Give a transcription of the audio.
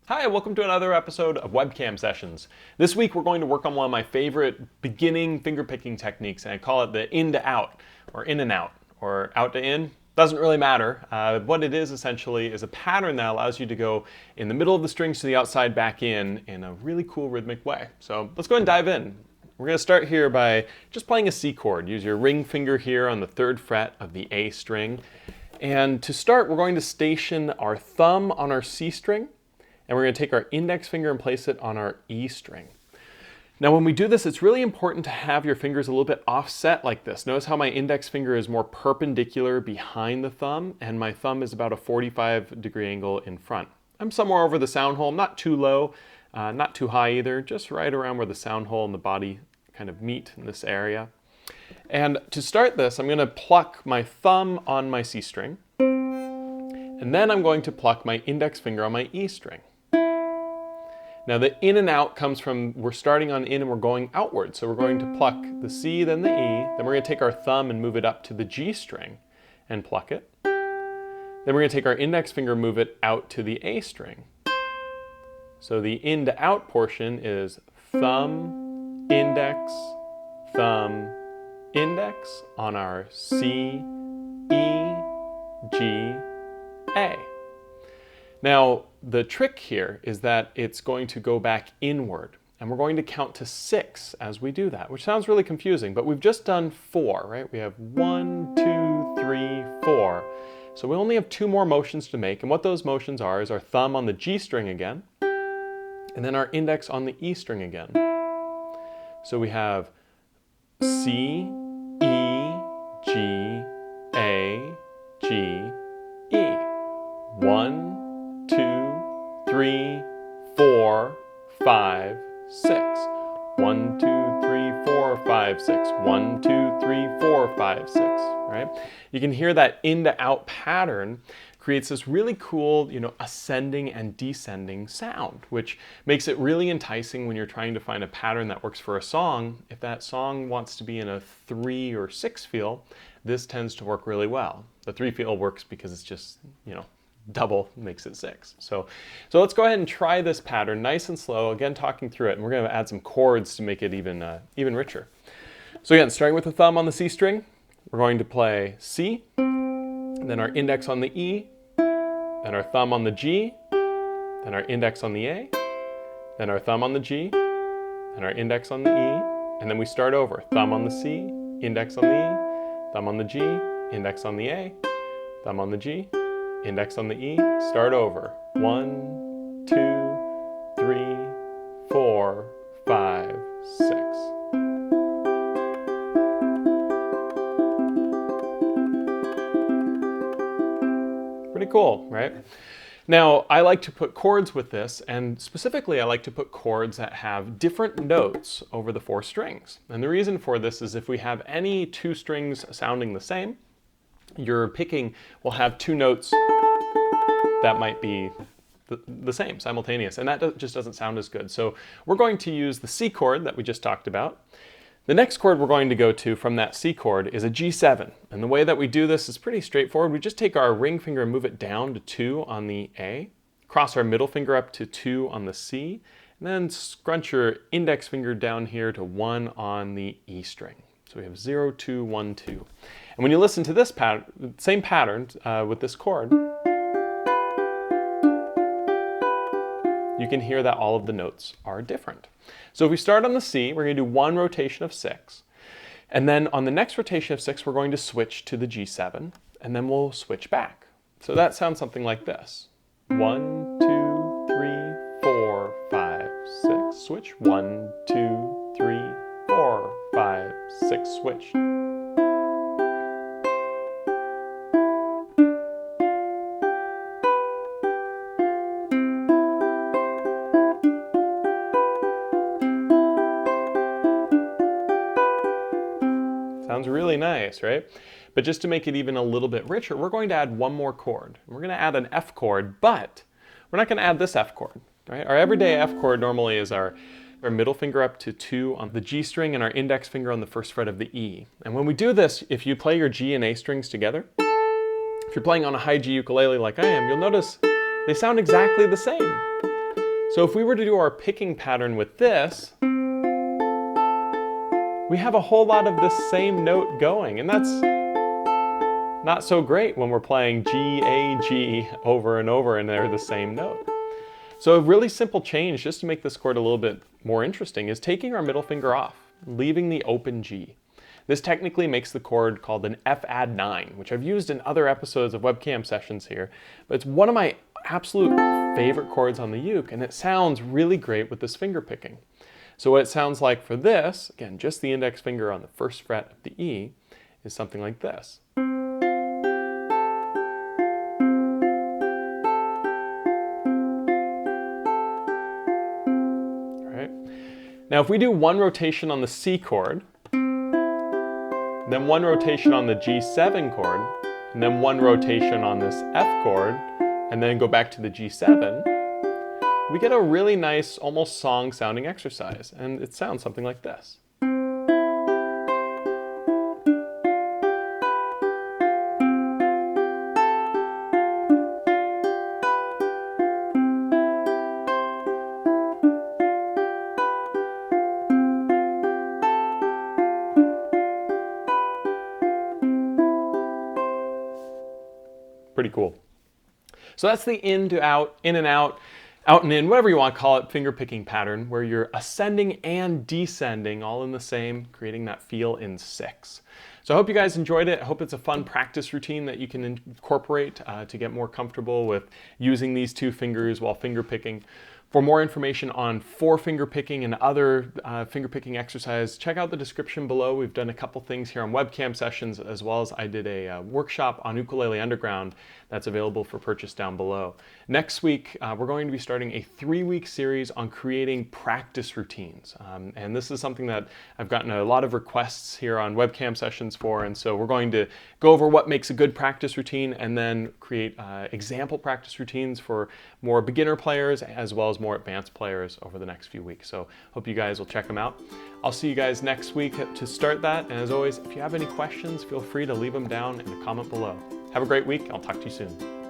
Hi, welcome to another episode of Webcam Sessions. This week we're going to work on one of my favorite beginning fingerpicking techniques, and I call it the in to out, or in and out, or out to in. Doesn't really matter. What it is essentially is a pattern that allows you to go in the middle of the strings to the outside back in a really cool rhythmic way. So let's go ahead and dive in. We're going to start here by just playing a C chord. Use your ring finger here on the 3rd fret of the A string. And to start, we're going to station our thumb on our C string, and we're going to take our index finger and place it on our E string. Now when we do this, it's really important to have your fingers a little bit offset like this. Notice how my index finger is more perpendicular behind the thumb, and my thumb is about a 45-degree angle in front. I'm somewhere over the sound hole, not too low, not too high either, just right around where the sound hole and the body kind of meet in this area. And to start this, I'm going to pluck my thumb on my C string, and then I'm going to pluck my index finger on my E string. Now the in and out comes from, we're starting on in and we're going outward. So we're going to pluck the C, then the E, then we're going to take our thumb and move it up to the G string and pluck it. Then we're going to take our index finger and move it out to the A string. So the in to out portion is thumb, index on our C, E, G, A. Now, the trick here is that it's going to go back inward, and we're going to count to 6 as we do that, which sounds really confusing, but we've just done 4, right? We have 1, 2, 3, 4. So we only have 2 more motions to make, and what those motions are is our thumb on the G string again, and then our index on the E string again. So we have C, E, G, A, G, E. 1, 2, 3, 4, 5, 6. 1, 2, 3, 4, 5, 6. 1, 2, 3, 4, 5, 6. Right? You can hear that in to out pattern creates this really cool, ascending and descending sound, which makes it really enticing when you're trying to find a pattern that works for a song. If that song wants to be in a 3 or 6 feel, this tends to work really well. The 3 feel works because it's just, double makes it 6. So let's go ahead and try this pattern nice and slow, again talking through it, and we're going to add some chords to make it even richer. So again, starting with the thumb on the C string, we're going to play C, then our index on the E, then our thumb on the G, then our index on the A, then our thumb on the G, then our index on the E, and then we start over. Thumb on the C, index on the E, thumb on the G, index on the A, thumb on the G, index on the E, start over. 1, 2, 3, 4, 5, 6. Pretty cool, right? Now, I like to put chords with this, and specifically I like to put chords that have different notes over the 4 strings. And the reason for this is if we have any 2 strings sounding the same, your picking will have 2 notes that might be the same, simultaneous, and that just doesn't sound as good. So we're going to use the C chord that we just talked about. The next chord we're going to go to from that C chord is a G7, and the way that we do this is pretty straightforward. We just take our ring finger and move it down to 2 on the A, cross our middle finger up to 2 on the C, and then scrunch your index finger down here to 1 on the E string. So we have 0, 2, 1, 2. And when you listen to this pattern, same pattern with this chord, you can hear that all of the notes are different. So if we start on the C, we're going to do 1 rotation of 6. And then on the next rotation of 6, we're going to switch to the G7, and then we'll switch back. So that sounds something like this. 1, 2, 3, 4, 5, 6, switch. 1, 2, 3, 4, 5, 6, switch. Sounds really nice, right? But just to make it even a little bit richer, we're going to add 1 more chord. We're going to add an F chord, but we're not going to add this F chord, right? Our everyday F chord normally is our middle finger up to 2 on the G string and our index finger on the 1st fret of the E. And when we do this, if you play your G and A strings together, if you're playing on a high G ukulele like I am, you'll notice they sound exactly the same. So if we were to do our picking pattern with this, we have a whole lot of this same note going, and that's not so great when we're playing G, A, G over and over and they're the same note. So a really simple change, just to make this chord a little bit more interesting, is taking our middle finger off, leaving the open G. This technically makes the chord called an F add 9, which I've used in other episodes of Webcam Sessions here, but it's one of my absolute favorite chords on the uke, and it sounds really great with this finger picking. So what it sounds like for this, again, just the index finger on the first fret of the E, is something like this. All right. Now if we do one rotation on the C chord, then one rotation on the G7 chord, and then one rotation on this F chord, and then go back to the G7, we get a really nice, almost song-sounding exercise, and it sounds something like this. Pretty cool. So that's the in to out, in and out and in, whatever you want to call it, finger picking pattern, where you're ascending and descending all in the same, creating that feel in 6. So I hope you guys enjoyed it. I hope it's a fun practice routine that you can incorporate to get more comfortable with using these two fingers while finger picking. For more information on 4-finger picking and other finger picking exercises, check out the description below. We've done a couple things here on Webcam Sessions, as well as I did a workshop on Ukulele Underground that's available for purchase down below. Next week, we're going to be starting a 3-week series on creating practice routines. And this is something that I've gotten a lot of requests here on Webcam Sessions for, and so we're going to go over what makes a good practice routine and then create example practice routines for more beginner players as well as more advanced players over the next few weeks. So hope you guys will check them out. I'll see you guys next week to start that. And as always, if you have any questions, feel free to leave them down in the comment below. Have a great week. I'll talk to you soon.